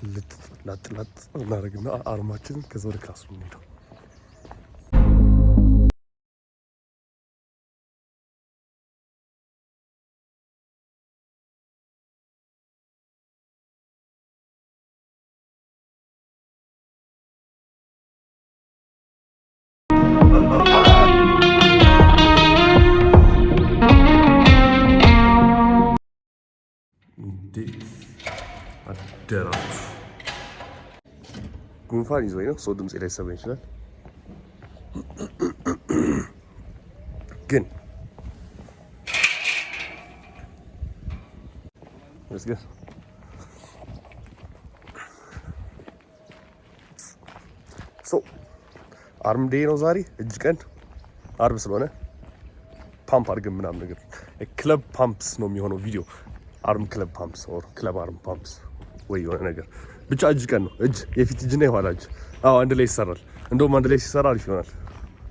ላጥ እናደርግና አርማችንን ከዛ ወደ ክላስ ነው የምንሄደው። እንዴት አደራችሁ? ጉንፋን ይዞኝ ነው፣ ሰው ድምፄ ላይሰማ ይችላል። ግን አርም ዴይ ነው ዛሬ፣ እጅ ቀን አርብ ስለሆነ ፓምፕ አድርገን ምናምን ነገር ክለብ ፓምፕስ ነው የሚሆነው ቪዲዮ። አርም ክለብ ፓምፕስ ኦር ክለብ አርም ፓምፕስ ወይ የሆነ ነገር ብቻ እጅ ቀን ነው። እጅ የፊት እጅና የኋላ እጅ አንድ ላይ ይሰራል። እንደውም አንድ ላይ ሲሰራ አሪፍ ይሆናል።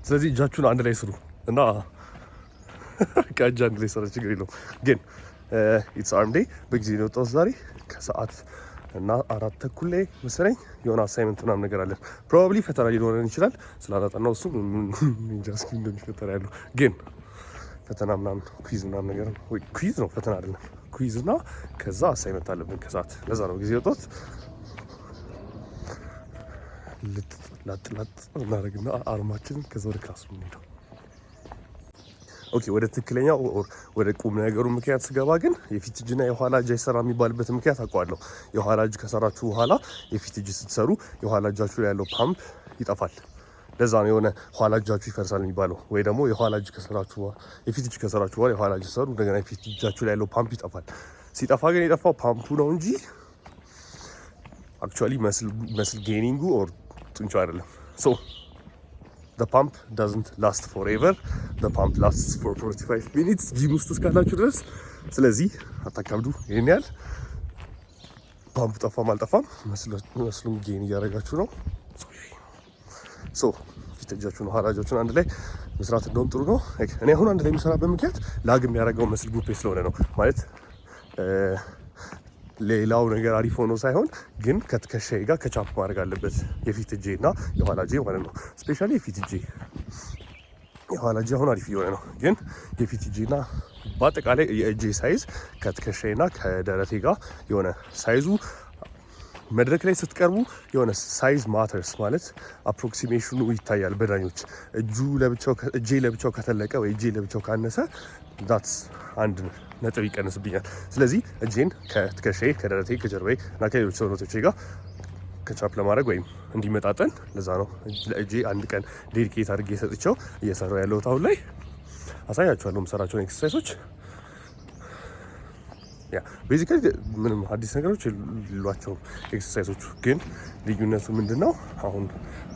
ስለዚህ እጃችሁን አንድ ላይ ስሩ እና ከእጅ አንድ ላይ ሰራ ችግር የለውም። ግን ኢትስ አርም ዴይ በጊዜ ነው የወጣሁት ዛሬ ከሰዓት እና 4:30 ላይ መሰለኝ የሆነ አሳይመንት ምናምን ነገር አለን። ፕሮባብሊ ፈተና ሊኖረን ይችላል ስላላጠናው እሱ እንጃ እስኪ እንደሚፈጠር ያለው ግን ፈተና ምናምን ኩዊዝ ምናምን ነገር ወይ ኩዊዝ ነው ፈተና አይደለም ኩዊዝ እና ከዛ አሳይመንት አለብን ከሰዓት። ለዛ ነው ጊዜ ወጣሁት። ላጥ እናደርግና አርማችንን ከዛ ወደ ክላስ ነው የምንሄደው። ኦኬ ወደ ትክክለኛው ወደ ቁም ነገሩ ምክንያት ስገባ ግን የፊት እጅና የኋላ እጅ አይሰራ የሚባልበት ምክንያት አውቀዋለሁ። የኋላ እጅ ከሰራችሁ በኋላ የፊት እጅ ስትሰሩ የኋላ እጃችሁ ላይ ያለው ፓምፕ ይጠፋል። ለዛ ነው የሆነ ኋላ እጃችሁ ይፈርሳል የሚባለው። ወይ ደግሞ የኋላ እጅ ከሰራችሁ የፊት እጅ ከሰራችሁ በኋላ የኋላ እጅ ሰሩ እንደገና የፊት እጃችሁ ላይ ያለው ፓምፕ ይጠፋል። ሲጠፋ ግን የጠፋው ፓምፑ ነው እንጂ አክቹዋሊ መስል ጌኒንጉ ኦር ጡንቻ አይደለም። ሶ the pump doesn't last forever. The pump lasts for 45 minutes ጂም ውስጥ እስካላችሁ ድረስ። ስለዚህ አታካብዱ። ይሄን ያህል ፓምፕ ጠፋም አልጠፋም መስሉን ጌን እያደረጋችሁ ነው። ሶ ፊት እጃችሁን ኋላ እጃችሁን አንድ ላይ መስራት እንደውም ጥሩ ነው። እኔ አሁን አንድ ላይ የሚሰራበት ምክንያት ላግ የሚያደርገው መስል ግሩፕ ስለሆነ ነው። ማለት ሌላው ነገር አሪፍ ሆኖ ሳይሆን ግን ከትከሻዬ ጋር ከቻፕ ማድረግ አለበት የፊት እጄ እና የኋላ እጄ ማለት ነው። ስፔሻሊ የፊት እጄ የኋላ እጄ አሁን አሪፍ እየሆነ ነው። ግን የፊት እጄና በአጠቃላይ የእጄ ሳይዝ ከትከሻዬና ከደረቴ ጋር የሆነ ሳይዙ መድረክ ላይ ስትቀርቡ የሆነ ሳይዝ ማተርስ ማለት አፕሮክሲሜሽኑ ይታያል በዳኞች። እጄ ለብቻው ከተለቀ ወይ እጄ ለብቻው ካነሰ ዳትስ አንድ ነጥብ ይቀንስብኛል። ስለዚህ እጄን ከትከሻዬ ከደረቴ ከጀርባዬ እና ከሌሎች ሰውነቶቼ ጋር ከቻፕ ለማድረግ ወይም እንዲመጣጠን ለዛ ነው ለእጄ አንድ ቀን ዴዲኬት አድርጌ ሰጥቼው እየሰራው ያለሁት። አሁን ላይ አሳያችኋለሁ የምሰራቸውን ኤክሰርሳይሶች። ያ ቤዚካሊ ምንም አዲስ ነገሮች የሏቸውም ኤክሰርሳይሶቹ። ግን ልዩነቱ ምንድነው? አሁን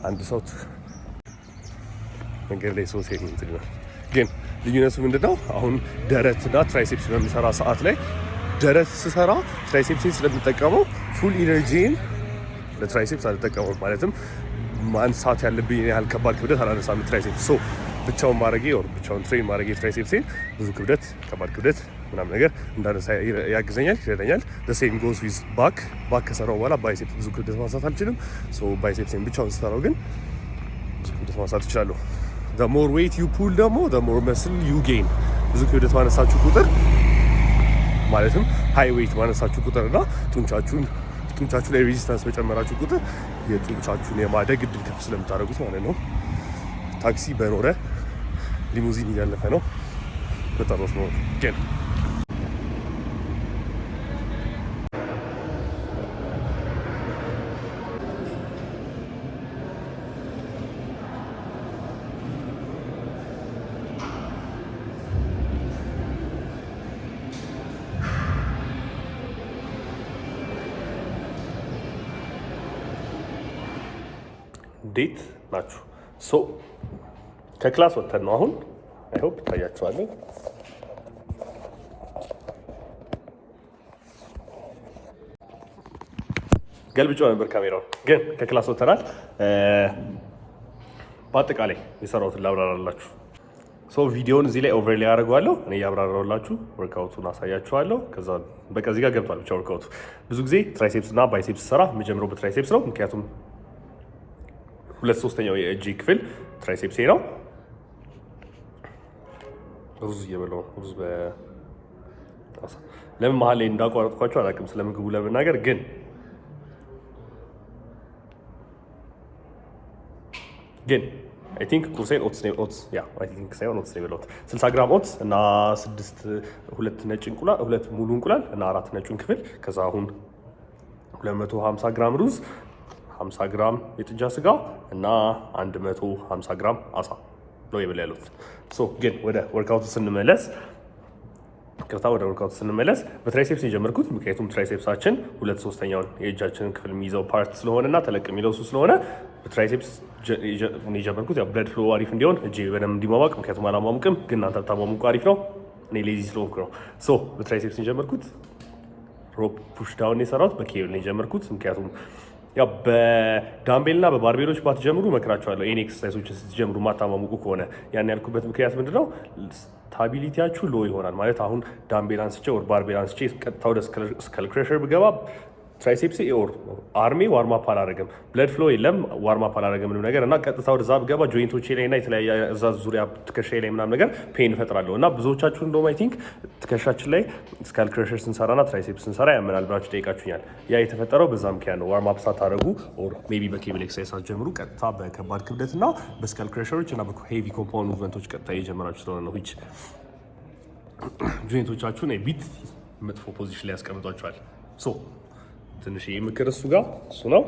አንድ ሰው መንገድ ላይ ሰው ሲሄድ ነው። ግን ልዩነቱ ምንድነው? አሁን ደረትና ትራይሴፕስ በሚሰራ ሰዓት ላይ ደረት ስሰራ ትራይሴፕስን ስለምጠቀመው ፉል ኢነርጂን ለትራይሴፕስ አልጠቀመውም። ማለትም ማንሳት ያለብኝ ያህል ከባድ ክብደት አላነሳም ትራይሴፕስ። ሶ ብቻውን ማድረጌ ወር ብቻውን ትሬን ማድረጌ ትራይሴፕስን ብዙ ክብደት ከባድ ክብደት ምናምን ነገር እንዳነሳ ያግዘኛል፣ ይረዳኛል። ሴም ጎዝ ዊዝ ባክ ከሰራው በኋላ ባይሴፕስ ብዙ ክብደት ማንሳት አልችልም። ሶ ባይሴፕስን ብቻውን ስሰራው ግን ብዙ ክብደት ማንሳት እችላለሁ። the more weight you pull ደግሞ the more muscle you gain። ብዙ ክብደት ማነሳችሁ ቁጥር ማለትም ሃይ ዌይት ማነሳችሁ ቁጥርና ጡንቻችሁ ላይ ሬዚስታንስ በጨመራችሁ ቁጥር የጡንቻችሁን የማደግ እድል ከፍ ስለምታደርጉት ማለት ነው። ታክሲ በኖረ ሊሙዚን እያለፈ ነው። በጣም ነው ግን እንዴት ናችሁ? ሶ ከክላስ ወተን ነው አሁን። አይ ሆፕ ታያችኋል። ገልብጬው ነበር ካሜራውን፣ ግን ከክላስ ወተናል። በአጠቃላይ የሰራሁትን ላብራራላችሁ። ሶ ቪዲዮውን እዚህ ላይ ኦቨርሌይ አደርገዋለሁ። እኔ ያብራራውላችሁ ወርክአውቱን አሳያችኋለሁ። ከዛ በቃ እዚህ ጋር ገብቷል ብቻ ወርክአውቱ። ብዙ ጊዜ ትራይሴፕስ እና ባይሴፕስ ሰራ የምጀምረው በትራይሴፕስ ነው፣ ምክንያቱም 2/3 የእጅ ክፍል ትራይሴፕሴ ነው። ሩዝ እየበላሁ ሩዝ ለምን መሀል ላይ እንዳቋረጥኳቸው አላውቅም፣ ስለምግቡ ለመናገር ግን አይ ቲንክ ቁርሴን ኦትስ አይ ቲንክ ሳይሆን ኦትስ ነው የበላሁት። 60 ግራም ኦትስ እና 2 ነጭ እንቁላል፣ 2 ሙሉ እንቁላል እና 4 ነጩን ክፍል። ከዛ አሁን 250 ግራም ሩዝ፣ 50 ግራም የጥጃ ስጋ እና 150 ግራም አሳ ነው የበላ ያሉት። ግን ወደ ወርክአውቱ ስንመለስ በትራይሴፕስ የጀመርኩት ምክንያቱም ትራይሴፕሳችን 2/3 የእጃችንን ክፍል የሚይዘው ፓርት ስለሆነና ተለቅ የሚለው እሱ ስለሆነ በትራይሴፕስ የጀመርኩት ያው ብለድ ፍሎ አሪፍ እንዲሆን እጄ በደንብ እንዲሟሟቅ፣ ምክንያቱም አላሟሙቅም፣ ግን እናንተ ብታሟሙቁ አሪፍ ነው። እኔ ሌዚ ስለሆንኩ ነው። በትራይሴፕስ የጀመርኩት ሮፕ ፑሽ ዳውን የሰራሁት በኬብል ነው የጀመርኩት። ምክንያቱም ያው በዳምቤልና በባርቤሎች ባትጀምሩ መክራችኋለሁ። ኤኒ ኤክሰርሳይሶችን ስትጀምሩ ማታሟሙቁ ከሆነ ያን ያልኩበት ምክንያት ምንድነው? ስታቢሊቲያችሁ ሎ ይሆናል ማለት አሁን ዳምቤል አንስቼ ወር ባርቤል አንስቼ ቀጥታ ወደ ስካል ክረሸር ብገባ ትራይሴፕስ ኦር አርሜ ዋርማፕ አላደረግም፣ ብለድ ፍሎ የለም፣ ዋርማፕ አላደረግም ምንም ነገር እና ቀጥታ ወደዛ ብገባ ጆይንቶቼ ላይ እና የተለያየ እዛ ዙሪያ ትከሻዬ ላይ ምናምን ነገር ፔን እፈጥራለሁ እና ብዙዎቻችሁ እንደውም አይ ቲንክ ትከሻችን ላይ ስካል ክረሸር ስንሰራና ትራይሴፕስ ስንሰራ ያመናል ብላችሁ ጠይቃችሁኛል። ያ የተፈጠረው በዛ ምክንያት ነው። ዋርማፕ ሳታደርጉ ኦር ሜይ ቢ በኬብል ኤክሰርሳይዝ ሳትጀምሩ ቀጥታ በከባድ ክብደት እና በስካል ክረሸሮች እና በሄቪ ኮምፓውንድ ሙቭመንቶች ቀጥታ የጀመራችሁ ስለሆነ ነው ዊች ጆይንቶቻችሁን ቢት መጥፎ ፖዚሽን ላይ ያስቀምጧቸዋል። ትንሽ ምክር እሱ ነው።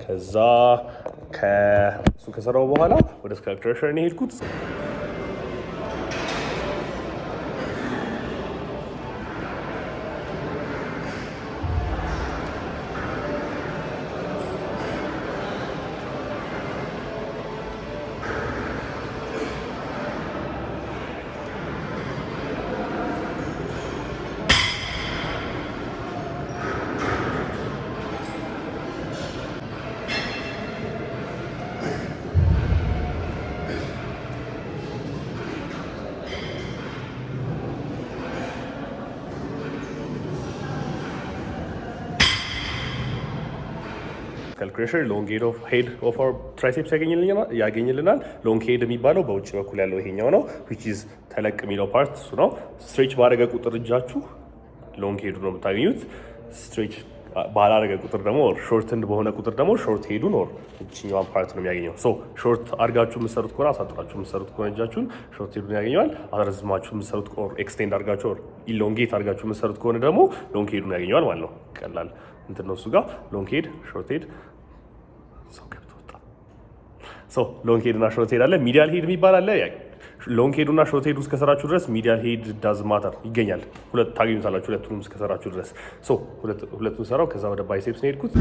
ከዛ ከእሱ ከሰራው በኋላ ወደ ስካል ክረሸር ነው የሄድኩት። ስካል ክረሸር ሎንግ ሄድ ኦፍ አወር ትራይሴፕስ ያገኝልናል። ሎንግ ሄድ የሚባለው በውጭ በኩል ያለው ይሄኛው ነው which is ተለቅ የሚለው ፓርት እሱ ነው። ስትሬች ባደረገ ቁጥር እጃችሁ ሎንግ ሄዱ ነው የምታገኙት። ስትሬች ባላደረገ ቁጥር ደግሞ ሾርትንድ በሆነ ቁጥር ደግሞ ሾርት ሄዱን ኦር እችኛዋን ፓርት ነው የሚያገኘው። ሾርት አድርጋችሁ የምትሰሩት ከሆነ አሳጥራችሁ የምትሰሩት ከሆነ እጃችሁን ሾርት ሄዱን ያገኘዋል። አረዝማችሁ የምትሰሩት ኦር ኤክስቴንድ አድርጋችሁ ኦር ኢሎንጌት አድርጋችሁ የምትሰሩት ከሆነ ደግሞ ሎንግ ሄዱን ያገኘዋል ማለት ነው። ቀላል እንትን ነው እሱ ጋር ሎንግ ሄድ ሾርት ሄድ ሎንግ ሄድ እና ሾርት ሄድ አለ። ሚዲያል ሄድ የሚባል አለ። ሎንግ ሄዱ እና ሾርት ሄዱ እስከሰራችሁ ድረስ ሚዲያል ሄድ ዳዝ ማተር ይገኛል። ታገኙታላችሁ ሁለቱንም እስከሰራችሁ ድረስ። ሁለቱን ሰራው። ከዛ ወደ ባይሴፕስ ነው የሄድኩት።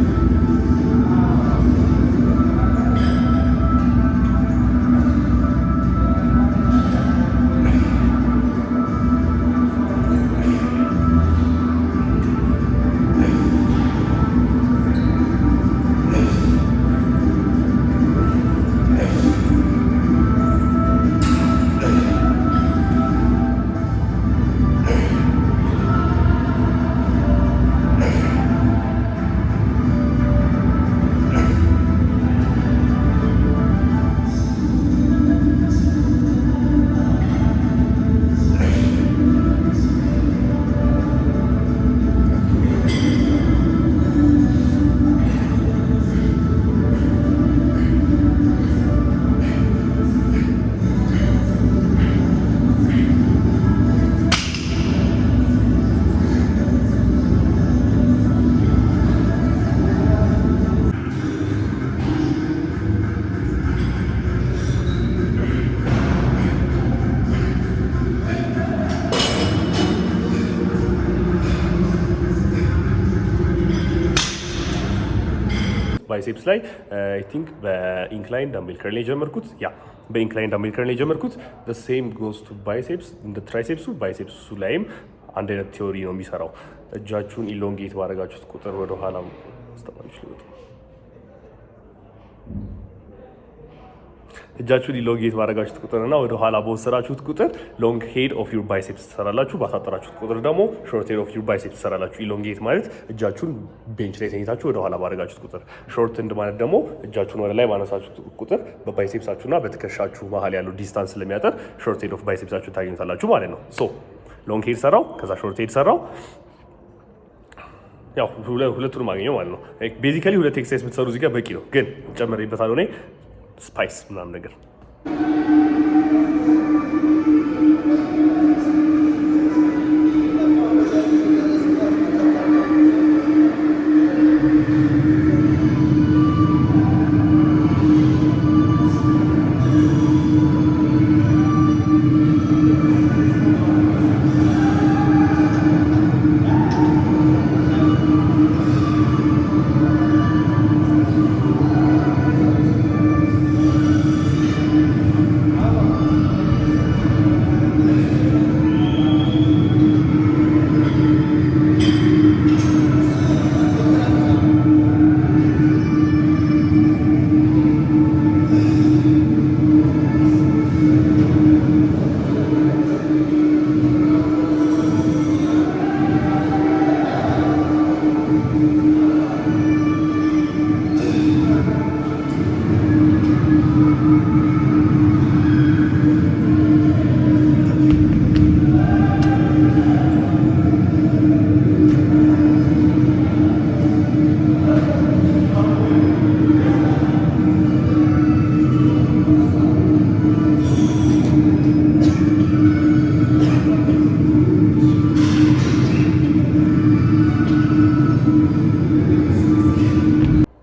ባይሴፕስ ላይ አይ ቲንክ በኢንክላይን ዳምቤል ከርል የጀመርኩት በኢንክላይን ዳምቤል ከርል የጀመርኩት the same goes to biceps እንደ ትራይሴፕሱ ባይሴፕሱ ላይም አንድ አይነት ቲዮሪ ነው የሚሰራው። እጃችሁን ኢሎንጌት ባደረጋችሁት ቁጥር ወደ ኋላ እጃችሁን ኢሎንጌት ባደረጋችሁት ቁጥርና ወደ ኋላ በወሰዳችሁት ቁጥር ሎንግ ሄድ ኦፍ ዩር ባይሴፕስ ትሰራላችሁ። ባሳጠራችሁት ቁጥር ደግሞ ሾርት ሄድ ኦፍ ዩር ባይሴፕስ ትሰራላችሁ። ኢሎንጌት ማለት እጃችሁን ቤንች ላይ ተኝታችሁ ወደ ኋላ ባደረጋችሁት ቁጥር፣ ሾርት ኤንድ ማለት ደግሞ እጃችሁን ወደ ላይ ባነሳችሁት ቁጥር በባይሴፕሳችሁና በትከሻችሁ መሀል ያለው ዲስታንስ ስለሚያጠር ሾርት ሄድ ኦፍ ባይሴፕሳችሁን ታገኙታላችሁ ማለት ነው። ሶ ሎንግ ሄድ ሰራው፣ ከዛ ሾርት ሄድ ሰራው። ያው ሁለቱንም አገኘው ማለት ነው። ቤዚካሊ ሁለት ኤክሰርሳይዝ ብትሰሩ እዚህ ጋር በቂ ነው። ግን ጨምሬበታለሁ እኔ ስፓይስ ምናምን ነገር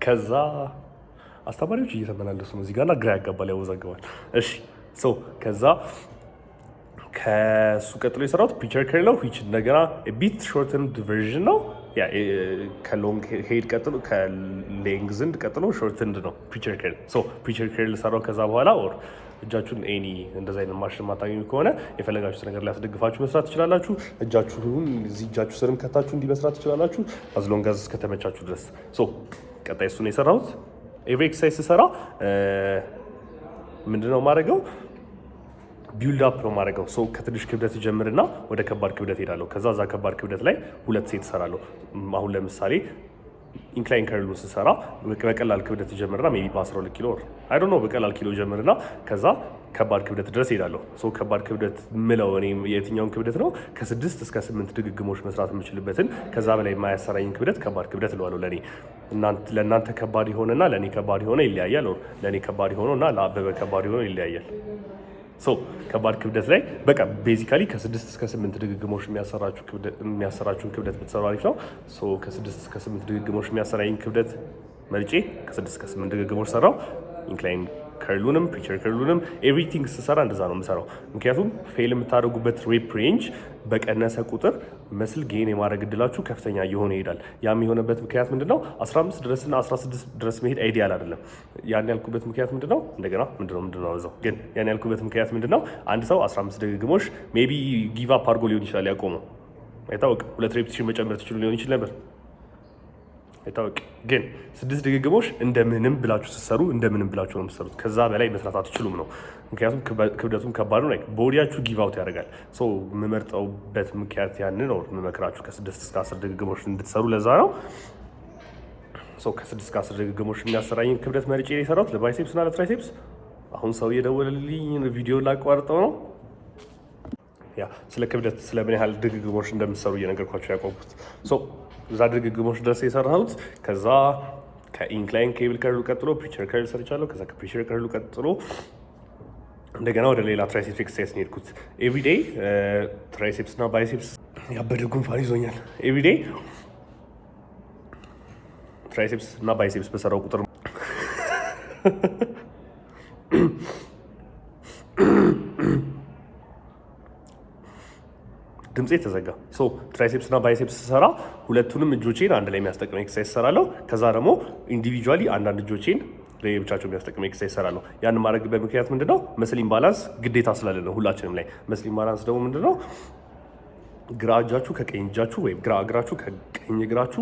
ከዛ አስተማሪዎች እየተመላለሱ ነው እዚህ ጋር እና ግራ ያጋባል፣ ያወዛግባል። እሺ ከዛ ከሱ ቀጥሎ የሰራሁት ፒቸር ከርል ነው። ዊች እንደገና ቢት ሾርትንድ ቨርዥን ነው። ያ ከሎንግ ሄድ ቀጥሎ ከሌንግዝንድ ቀጥሎ ሾርትንድ ነው ፒቸር ከርል። ፒቸር ከርል ሰራው። ከዛ በኋላ ኦር እጃችሁን ኤኒ እንደዛ አይነት ማሽን ማታገኙ ከሆነ የፈለጋችሁት ነገር ላይ አስደግፋችሁ መስራት ትችላላችሁ። እጃችሁን እዚህ እጃችሁ ስርም ከታችሁ እንዲህ መስራት ትችላላችሁ፣ አዝሎንጋዝ እስከተመቻችሁ ድረስ። ቀጣይ እሱን የሰራሁት ኤቭሪ ኤክሰርሳይዝ ስሰራ ምንድነው ማድረገው? ቢልድ አፕ ነው ማድረገው። ከትንሽ ክብደት ጀምርና ወደ ከባድ ክብደት ሄዳለሁ። ከዛ እዛ ከባድ ክብደት ላይ 2 ሴት እሰራለሁ። አሁን ለምሳሌ ኢንክላይን ከርሉ ስሰራ በቀላል ክብደት ጀምርና ሜቢ በ12 ኪሎ አይ ዶንት ኖ በቀላል ኪሎ ጀምርና ከዛ ከባድ ክብደት ድረስ ሄዳለሁ። ከባድ ክብደት ምለው እኔ የትኛውን ክብደት ነው? ከ6 እስከ 8 ድግግሞች መስራት የምችልበትን ከዛ በላይ የማያሰራኝን ክብደት ከባድ ክብደት እለዋለሁ። ለእናንተ ከባድ የሆነና ለእኔ ከባድ የሆነ ይለያያል። ለእኔ ከባድ የሆነና ለአበበ ከባድ የሆነ ይለያያል። ከባድ ክብደት ላይ በቃ ቤዚካሊ ከ6 እስከ 8 ድግግሞች የሚያሰራችሁን ክብደት ብትሰሩ አሪፍ ነው። ከ6 እስከ 8 ድግግሞች የሚያሰራኝ ክብደት መርጬ ከ6 እስከ 8 ድግግሞች ሰራው። ኢንክላይን ከርሉንም ፒቸር ከርሉንም ኤቭሪቲንግ ስሰራ እንደዛ ነው የምሰራው። ምክንያቱም ፌል የምታደርጉበት ሬፕ ሬንጅ በቀነሰ ቁጥር መስል ጌን የማድረግ እድላችሁ ከፍተኛ እየሆነ ይሄዳል። ያም የሆነበት ምክንያት ምንድነው? 15 ድረስና 16 ድረስ መሄድ አይዲያል አይደለም። ያን ያልኩበት ምክንያት ምንድነው? እንደገና ምንድነው እዛው ግን ያን ያልኩበት ምክንያት ምንድነው? አንድ ሰው 15 ድግግሞሽ ሜቢ ጊቭ አፕ አድርጎ ሊሆን ይችላል ያቆመው፣ አይታወቅም። 2 ሬፕቲሽን መጨመር ትችሉ ሊሆን ይችል ነበር፣ አይታወቅ። ግን 6 ድግግሞሽ እንደምንም ብላችሁ ስትሰሩ እንደምንም ብላችሁ ነው የምትሰሩት። ከዛ በላይ መስራት አትችሉም ነው። ምክንያቱም ክብደቱም ከባድ ነው። ቦዲያችሁ ጊቭ አውት ያደርጋል። የምመርጠውበት ምክንያት ያንን ነው የምመክራችሁ ከ6 እስከ 10 ድግግሞሽ እንድትሰሩ። ለዛ ነው ከ6 እስከ 10 ድግግሞሽ የሚያሰራኝን ክብደት መርጬ የሰራሁት ለባይሴፕስ እና ለትራይሴፕስ። አሁን ሰው እየደወለልኝ ቪዲዮ ላቋርጠው ነው። ያ ስለ ክብደት ስለምን ያህል ድግግሞሽ እንደምትሰሩ እየነገርኳቸው ያቆምኩት። እዛ ድግግሞሽ ድረስ የሰራሁት። ከዛ ከኢንክላይን ኬብል ከርሉ ቀጥሎ ፒቸር ከርል ሰርቻለሁ። ከዛ ከፒቸር ከርሉ ቀጥሎ እንደገና ወደ ሌላ ትራይሴፕስ ኤክሰርሳይዝ ነው የሄድኩት። ኤቭሪዴይ ትራይሴፕስ እና ባይሴፕስ ያበደ ጉንፋን ይዞኛል። ኤቭሪዴይ ትራይሴፕስ እና ባይሴፕስ በሰራው ቁጥር ድምፄ ተዘጋ። ትራይሴፕስ እና ባይሴፕስ ስሰራ ሁለቱንም እጆቼን አንድ ላይ የሚያስጠቅም ኤክሰርሳይዝ እሰራለሁ። ከዛ ደግሞ ኢንዲቪጁዋሊ አንዳንድ እጆቼን ለየብቻቸው የሚያስጠቅም ኤክሰርሳይዝ እሰራለሁ። ያን ማድረግበት ምክንያት ምንድነው? መስል ኢምባላንስ ግዴታ ስላለ ነው ሁላችንም ላይ። መስል ኢምባላንስ ደግሞ ምንድነው? ግራ እጃችሁ ከቀኝ እጃችሁ ወይም ግራ እግራችሁ ከቀኝ እግራችሁ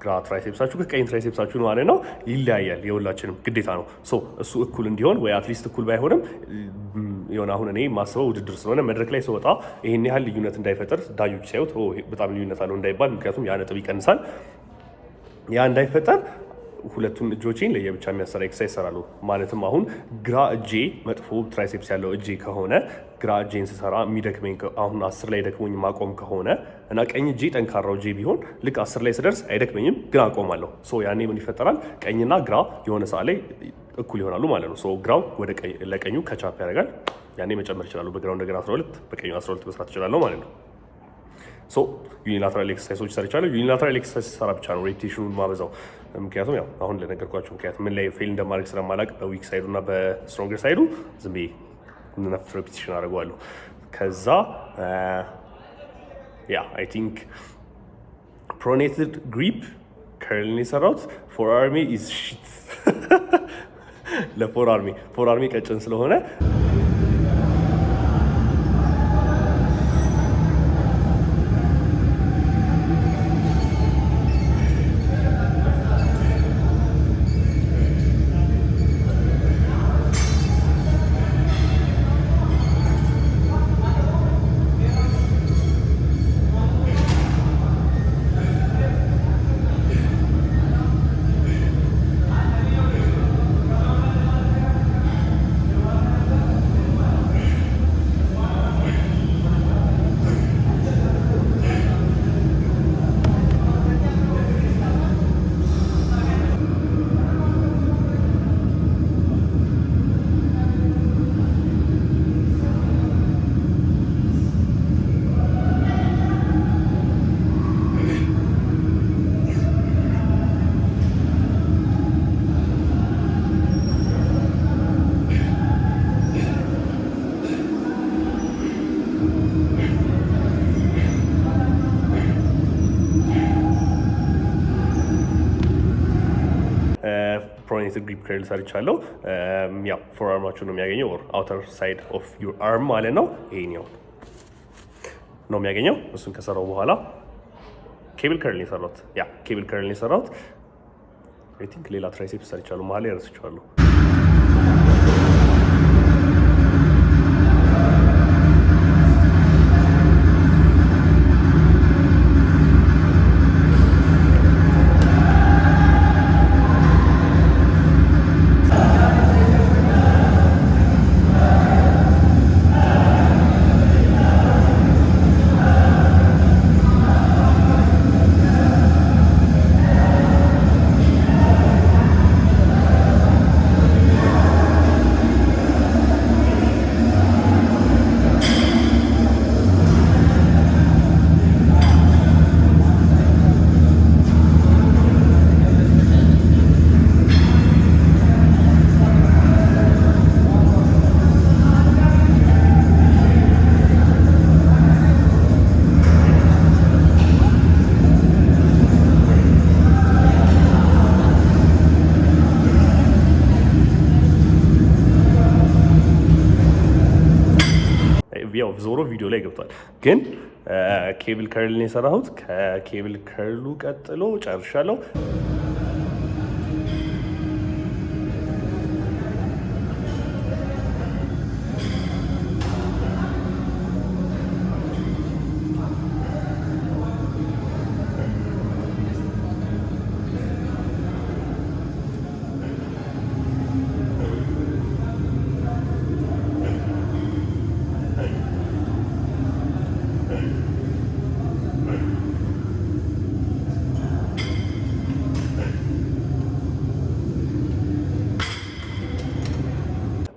ግራ ትራይሴፕሳችሁ ከቀኝ ትራይሴፕሳችሁ ማለት ነው ይለያያል። የሁላችንም ግዴታ ነው። እሱ እኩል እንዲሆን ወይ አትሊስት እኩል ባይሆንም የሆነ አሁን እኔ ማስበው ውድድር ስለሆነ መድረክ ላይ ስወጣ ይሄን ያህል ልዩነት እንዳይፈጠር ዳኞች ሳይወት በጣም ልዩነት አለው እንዳይባል፣ ምክንያቱም ያ ነጥብ ይቀንሳል። ያ እንዳይፈጠር ሁለቱን እጆቼን ለየብቻ የሚያሰራ ኤክሰርሳይዝ ይሰራሉ። ማለትም አሁን ግራ እጄ መጥፎ ትራይሴፕስ ያለው እጄ ከሆነ ግራ እጄን ስሰራ የሚደክመኝ አሁን 10 ላይ ደክሞኝ ማቆም ከሆነ እና ቀኝ እጄ ጠንካራው እጄ ቢሆን ልክ 10 ላይ ስደርስ አይደክመኝም፣ ግን አቆማለሁ። ያኔ ምን ይፈጠራል? ቀኝና ግራ የሆነ ሰዓት ላይ እኩል ይሆናሉ ማለት ነው። ግራው ለቀኙ ከቻፕ ያደርጋል። ያኔ መጨመር ይችላሉ። በግራው እንደገና 12 በቀኙ 12 መስራት ይችላለሁ ማለት ነው። ዩኒላተራል ኤክሰርሳይሶች ሰርቻለሁ። ዩኒላተራል ኤክሰርሳይዝ ሰራ ብቻ ነው ሬፒቴሽኑን ማበዛው። ምክንያቱም ያው አሁን ለነገርኳቸው ምክንያት ምን ላይ ፌል እንደማድረግ ስለማላቅ በዊክ ሳይዱ እና በስትሮንገር ሳይዱ ዝም ብዬ ነፍ ሬፒቴሽን አድርገዋለሁ። ከዛ አይ ቲንክ ፕሮኔትድ ግሪፕ ከርልን የሰራሁት ፎር አርሚ ኢዝ ሺት ለፎር አርሚ ቀጭን ስለሆነ ፕሮኔትድ ግሪፕ ከርል ሰርቻለሁ። ያው ፎር አርማችሁ ነው የሚያገኘው ኦር አውተር ሳይድ ኦፍ ዩር አርም ማለት ነው። ይሄኛው ነው የሚያገኘው። እሱን ከሰራው በኋላ ኬብል ከርል የሰራሁት ኬብል ከርል የሰራሁት አይ ቲንክ ሌላ ትራይሴፕስ ሰርቻለሁ መሀል ላይ ረስቼዋለሁ። ዞሮ ቪዲዮ ላይ ገብቷል። ግን ኬብል ከርልን የሰራሁት ከኬብል ከርሉ ቀጥሎ ጨርሻለሁ።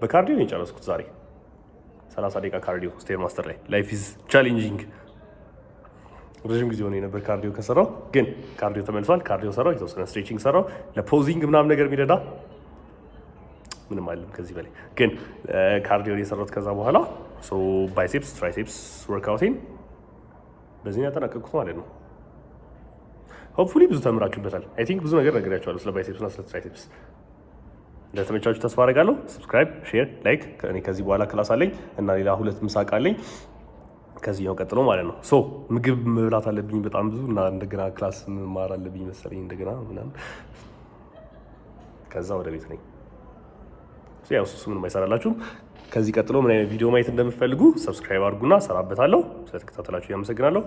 በካርዲዮ ነው የጨረስኩት ዛሬ 30 ደቂቃ ካርዲዮ ስቴር ማስተር ላይ። ላይፍ ኢዝ ቻሌንጂንግ። ረዥም ጊዜ ሆነ የነበር ካርዲዮ ከሰራው፣ ግን ካርዲዮ ተመልሷል። ካርዲዮ ሰራው፣ የተወሰነ ስትሬቺንግ ሰራው፣ ለፖዚንግ ምናምን ነገር የሚረዳ ምንም አይደለም ከዚህ በላይ ግን ካርዲዮ የሰራሁት። ከዛ በኋላ ባይሴፕስ ትራይሴፕስ ወርክአውቴን በዚህ ያጠናቀቅኩት ማለት ነው። ሆፕፉሊ ብዙ ተምራችሁበታል። አይ ቲንክ ብዙ ነገር ነግሬያችኋለሁ ስለ ባይሴፕስ እና ስለ ትራይሴፕስ። እንደተመቻችሁ ተስፋ አደርጋለሁ። ሰብስክራይብ፣ ሼር፣ ላይክ። እኔ ከዚህ በኋላ ክላስ አለኝ እና ሌላ 2 ምሳቅ አለኝ። ከዚህኛው ቀጥሎ ማለት ነው። ሶ ምግብ መብላት አለብኝ በጣም ብዙ እና እንደገና ክላስ መማር አለብኝ መሰለኝ እንደገና ምናምን፣ ከዛ ወደ ቤት ነኝ። ያው እሱ ምንም አይሰራላችሁም። ከዚህ ቀጥሎ ምን አይነት ቪዲዮ ማየት እንደምትፈልጉ ሰብስክራይብ አድርጉና ሰራበታለሁ። ስለተከታተላችሁ ያመሰግናለሁ።